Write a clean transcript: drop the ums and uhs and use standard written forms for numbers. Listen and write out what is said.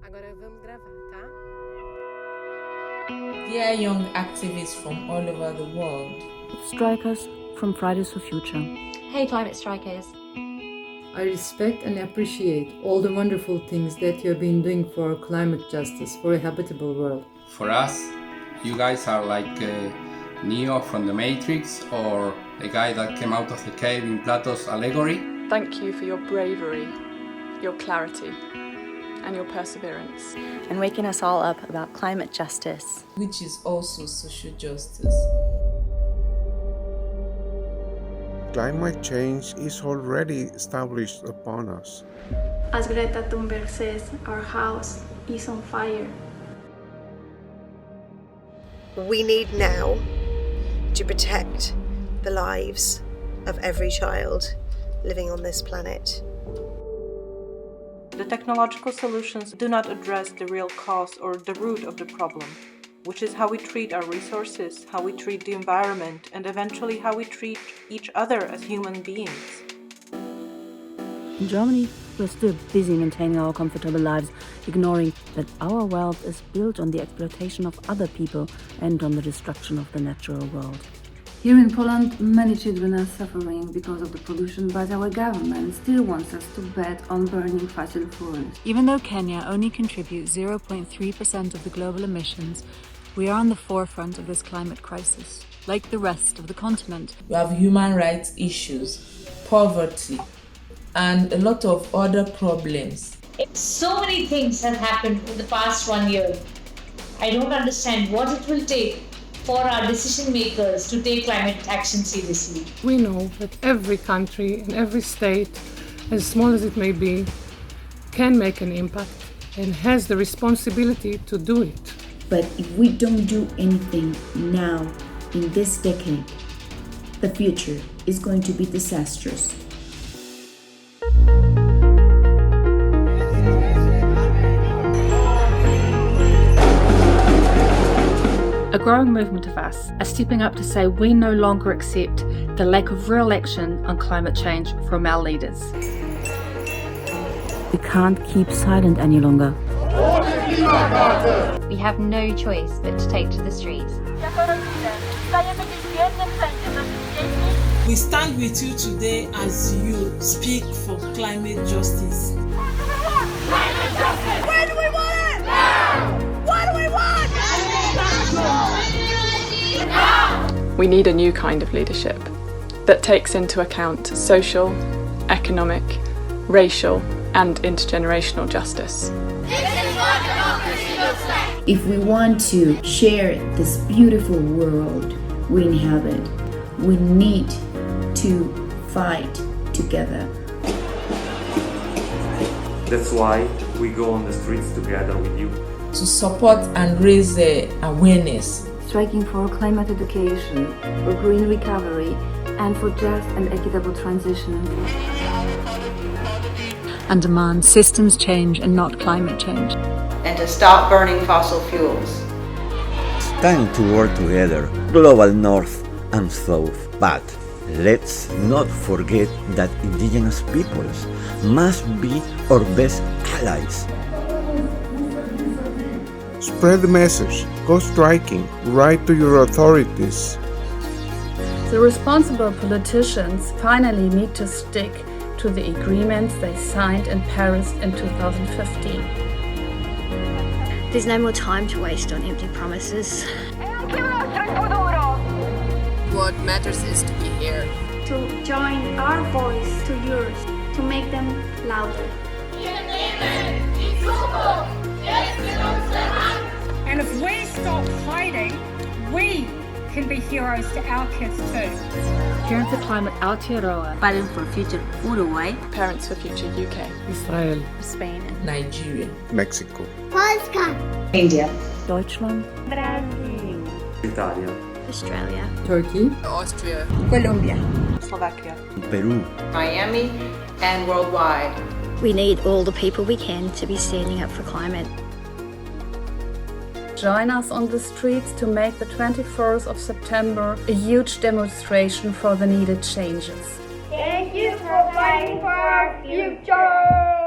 Agora vamos gravar, tá? Dear young activists from all over the world. Strikers from Fridays for Future. Hey climate strikers. I respect and appreciate all the wonderful things that you have been doing for climate justice, for a habitable world. For us, you guys are like Neo from the Matrix or the guy that came out of the cave in Plato's allegory. Thank you for your bravery, your clarity, and your perseverance. And waking us all up about climate justice. Which is also social justice. Climate change is already established upon us. As Greta Thunberg says, our house is on fire. We need now to protect the lives of every child living on this planet. The technological solutions do not address the real cause or the root of the problem, which is how we treat our resources, how we treat the environment, and eventually how we treat each other as human beings. In Germany, we're still busy maintaining our comfortable lives, ignoring that our wealth is built on the exploitation of other people and on the destruction of the natural world. Here in Poland, many children are suffering because of the pollution, but our government still wants us to bet on burning fossil fuels. Even though Kenya only contributes 0.3% of the global emissions, we are on the forefront of this climate crisis. Like the rest of the continent, We have human rights issues, poverty, and a lot of other problems. So many things have happened in the past 1 year. I don't understand what it will take for our decision makers to take climate action seriously. We know that every country and every state, as small as it may be, can make an impact and has the responsibility to do it. But if we don't do anything now, in this decade, the future is going to be disastrous. A growing movement of us are stepping up to say we no longer accept the lack of real action on climate change from our leaders. We can't keep silent any longer. We have no choice but to take to the streets. We stand with you today as you speak for climate justice. Climate justice! When do we want it? Now! What do we want? We need a new kind of leadership that takes into account social, economic, racial, and intergenerational justice. If we want to share this beautiful world we inhabit, we need to fight together. That's why we go on the streets together with you. To support and raise awareness. Striking for climate education, for green recovery, and for just and equitable transition. and demand systems change and not climate change. And to stop burning fossil fuels. It's time to work together, global north and south, but let's not forget that indigenous peoples must be our best allies. Spread the message, go striking, write to your authorities. The responsible politicians finally need to stick to the agreements they signed in Paris in 2015. There's no more time to waste on empty promises. What matters is to be here. To join our voice to yours, to make them louder. And if we stop hiding, we can be heroes to our kids too. Parents for Climate Aotearoa. Fighting for Future Uruguay. Parents for Future UK. Israel. Spain. Nigeria. Mexico. Polska. India. Deutschland. Brazil. Italia. Australia. Turkey. Austria. Colombia. Slovakia. Peru. Miami and worldwide. We need all the people we can to be standing up for climate. Join us on the streets to make the 24th of September a huge demonstration for the needed changes. Thank you for fighting for our future!